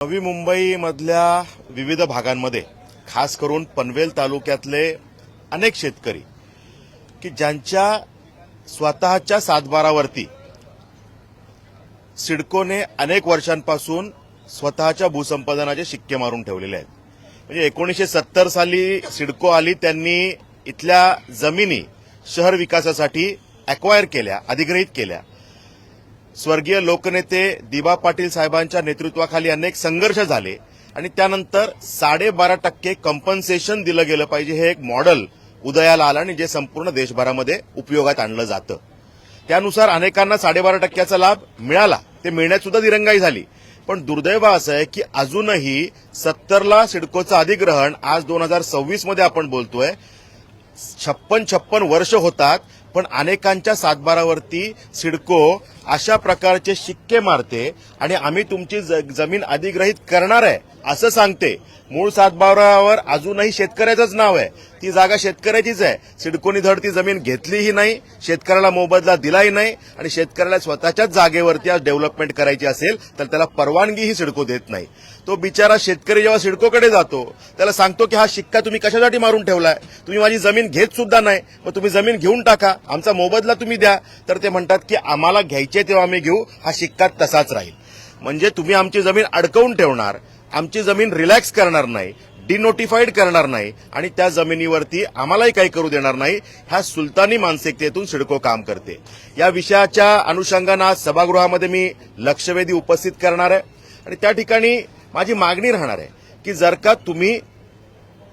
नवी मुंबईमधल्या विविध भागांमध्ये खास करून पनवेल तालुक्यातले अनेक शेतकरी की ज्यांच्या स्वतःच्या सातबारावरती सिडकोने अनेक वर्षांपासून स्वतःच्या भूसंपादनाचे शिक्के मारून ठेवलेले आहेत. म्हणजे 1970 साली सिडको आली, त्यांनी इथल्या जमिनी शहर विकासासाठी अक्वायर केल्या, अधिग्रहित केल्या. स्वर्गीय लोकनेते दिबा पाटील साहेबांच्या नेतृत्वाखाली अनेक संघर्ष झाले आणि त्यानंतर 12.5% कंपन्सेशन दिलं गेलं पाहिजे हे एक मॉडेल उदयाला आलं आणि जे संपूर्ण देशभरामध्ये उपयोगात आणलं जातं. त्यानुसार अनेकांना 12.5%चा लाभ मिळाला, ते मिळण्यात सुद्धा दिरंगाई झाली. पण दुर्दैव असं आहे की अजूनही 70ला सिडकोचं अधिग्रहण आज 2026 मध्ये आपण बोलतोय, 56 वर्ष होतात, पण अनेकांच्या सातबारावरती सिडको अशा प्रकारचे शिक्के मारते आणि आम्ही तुमची जमीन अधिग्रहित करणार आहे असं सांगते. मूळ सातबारावर अजूनही शेतकऱ्याचंच नाव आहे, ती जागा शेतकऱ्याचीच आहे. सिडकोनी धड ती जमीन घेतलीही नाही, शेतकऱ्याला मोबदला दिलाही नाही आणि शेतकऱ्याला स्वतःच्याच जागेवरती आज डेव्हलपमेंट करायची असेल तर त्याला परवानगीही सिडको देत नाही. तो बिचारा शेतकरी जेव्हा सिडकोकडे जातो त्याला सांगतो की हा शिक्का तुम्ही कशासाठी मारून ठेवलाय, तुम्ही माझी जमीन घेत सुद्धा नाही, मग तुम्ही जमीन घेऊन टाका, आमचा मोबदला तुम्ही द्या. तर ते म्हणतात की आम्हाला घ्यायचे तेव्हा आम्ही घेऊ, हा शिक्का तसाच राहील. म्हणजे तुम्ही आमची जमीन अडकवून ठेवणार, आमची जमीन रिलॅक्स करणार नाही, डिनोटिफाईड करणार नाही आणि त्या जमिनीवरती आम्हालाही काही करू देणार नाही. ह्या सुलतानी मानसिकतेतून सिडको काम करते. या विषयाच्या अनुषंगानं आज सभागृहामध्ये मी लक्षवेधी उपस्थित करणार आहे आणि त्या ठिकाणी माझी मागणी राहणार आहे की जर का तुम्ही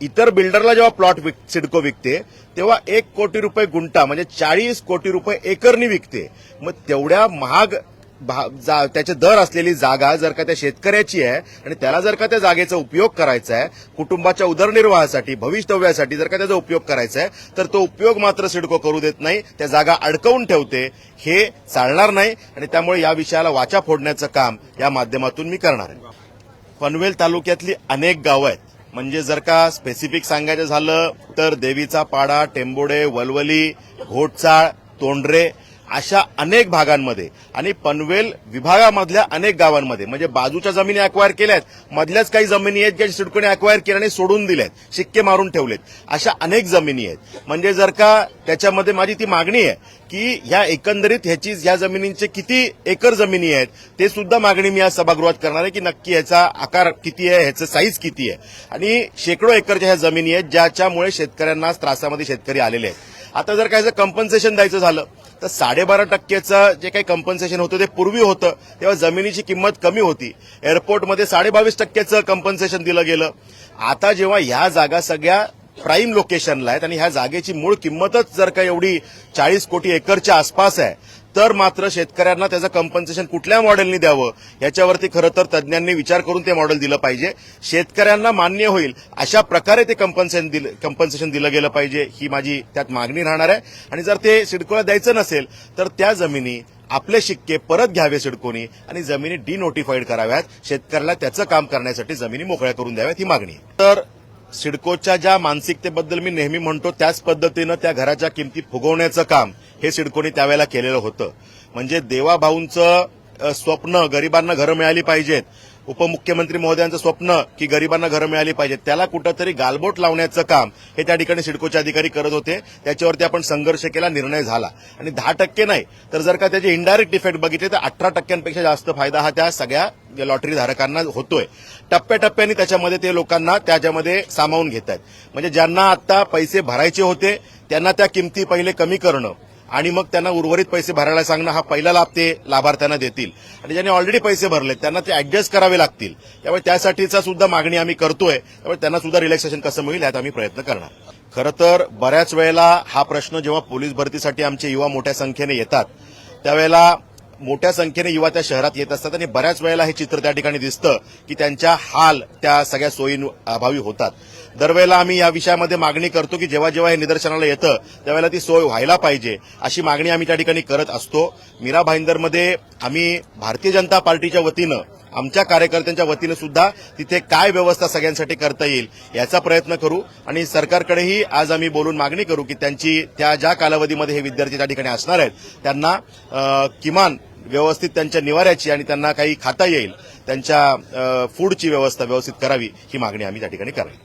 इतर बिल्डरला जेव्हा प्लॉट सिडको विकते तेव्हा 1 कोटी रुपये गुंठा म्हणजे 40 कोटी रुपये एकरनी विकते, मग तेवढ्या महाग त्याचे दर असलेली जागा जर का त्या शेतकऱ्याची आहे आणि त्याला जर का त्या जागेचा उपयोग करायचा आहे, कुटुंबाच्या उदरनिर्वाहासाठी, भवितव्यासाठी जर का त्याचा उपयोग करायचा आहे, तर तो उपयोग मात्र सिडको करू देत नाही, त्या जागा अडकवून ठेवते. हे चालणार नाही आणि त्यामुळे या विषयाला वाचा फोडण्याचं काम या माध्यमातून मी करणार आहे. पनवेल तालुक्यातली अनेक गावं आहेत, म्हणजे जर का स्पेसिफिक सांगायचं झालं तर देवीचा पाडा, टेंबोडे, वलवली, घोटचाळ, तोंडरे अशा अनेक भागांमध्ये आणि पनवेल विभागामधल्या अनेक गावांमध्ये म्हणजे बाजूच्या जमिनी अक्वायर केल्यात, मधल्याच काही जमिनी आहेत ज्या सिडकोने अक्वायर केल्याने सोडून दिल्यात, शिक्के मारून ठेवलेत, अशा अनेक जमिनी आहेत. म्हणजे जर का त्याच्यामध्ये माझी ती मागणी आहे की ह्या एकंदरीत ह्या जमिनींचे किती एकर जमिनी आहेत ते सुद्धा मागणी मी आज सभागृहात करणार आहे की नक्की ह्याचा आकार किती आहे, ह्याचं साईज किती आहे. आणि शेकडो एकरच्या ह्या जमिनी आहेत ज्याच्यामुळे शेतकऱ्यांना त्रासामध्ये शेतकरी आलेले आहेत. आता जर काय कंपन्सेशन द्यायचं झालं तर 12.5%चं जे काही कंपन्सेशन होतं ते पूर्वी होतं तेव्हा जमिनीची किंमत कमी होती. एअरपोर्टमध्ये 22.5%चं कंपन्सेशन दिलं गेलं. आता जेव्हा ह्या जागा सगळ्या प्राईम लोकेशनला आहेत आणि ह्या जागेची मूळ किंमतच जर का एवढी 40 कोटी एकरच्या आसपास आहे, तर मात्र शेतकऱ्यांना त्याचं कंपन्सेशन कुठल्या मॉडेलनी द्यावं याच्यावरती खरं तर तज्ज्ञांनी विचार करून ते मॉडेल दिलं पाहिजे. शेतकऱ्यांना मान्य होईल अशा प्रकारे ते कंपन्सेशन दिलं गेलं पाहिजे, ही माझी त्यात मागणी राहणार आहे. आणि जर ते सिडकोला द्यायचं नसेल तर त्या जमिनी आपले शिक्के परत घ्यावे सिडकोनी आणि जमिनी डिनोटिफाईड कराव्यात, शेतकऱ्याला त्याचं काम करण्यासाठी जमिनी मोकळ्या करून द्याव्यात, ही मागणी आहे. तर सिडकोच्या ज्या मानसिकतेबद्दल मी नेहमी म्हणतो त्याच पद्धतीनं त्या घराच्या किमती फुगवण्याचं काम हे सिडकोनी त्यावेळेला केलेलं होतं. म्हणजे देवाभाऊंचं स्वप्न गरिबांना घरं मिळाली पाहिजेत, उपमुख्यमंत्री महोदयांचं स्वप्न की गरिबांना घरं मिळाली पाहिजेत, त्याला कुठंतरी गालबोट लावण्याचं काम हे त्या ठिकाणी सिडकोचे अधिकारी करत होते. त्याच्यावरती आपण संघर्ष केला, निर्णय झाला आणि 10% नाही तर जर का त्याचे इनडायरेक्ट इफेक्ट बघितले तर 18%पेक्षा जास्त फायदा हा त्या सगळ्या लॉटरी धारकांना होतोय. टप्प्याटप्प्याने त्याच्यामध्ये ते लोकांना त्याच्यामध्ये सामावून घेत आहेत. म्हणजे ज्यांना आता पैसे भरायचे होते त्यांना त्या किमती पहिले कमी करणं आणि मग त्यांना उर्वरित पैसे भरायला सांगणं, हा पहिला लाभ ते लाभार्थ्यांना देतील. आणि ज्यांनी ऑलरेडी पैसे भरले त्यांना ते ऍडजस्ट करावे लागतील. त्यामुळे त्यासाठीचा सुद्धा मागणी आम्ही करतोय. त्यामुळे त्यांना सुद्धा रिलॅक्सेशन कसं मिळेल यात आम्ही प्रयत्न करणार. खरं तर बऱ्याच वेळेला हा प्रश्न जेव्हा पोलीस भरतीसाठी आमचे युवा मोठ्या संख्येने येतात त्यावेळेला मोठ्या संख्येने युवा त्या शहरात येत असतात आणि बऱ्याच वेळेला हे चित्र त्या ठिकाणी दिसतं की त्यांच्या हाल त्या सगळ्या सोयी अभावी होतात. दरवेळेला आम्ही या विषयामध्ये मागणी करतो की जेव्हा जेव्हा हे निदर्शनाला येतं त्यावेळेला ती सोय व्हायला पाहिजे अशी मागणी आम्ही त्या ठिकाणी करत असतो. मीरा भाईंदरमध्ये आम्ही भारतीय जनता पार्टीच्या वतीनं आमच्या कार्यकर्त्यांच्या वतीने सुद्धा तिथे काय व्यवस्था सगळ्यांसाठी करता येईल याचा प्रयत्न करू आणि सरकारकडेही आज आम्ही बोलून मागणी करू की त्यांची त्या ज्या कालावधीमध्ये हे विद्यार्थी त्या ठिकाणी असणार आहेत त्यांना किमान व्यवस्थित त्यांच्या निवाऱ्याची आणि त्यांना काही खाता येईल त्यांच्या फूडची व्यवस्था व्यवस्थित करावी ही मागणी आम्ही त्या ठिकाणी करावी.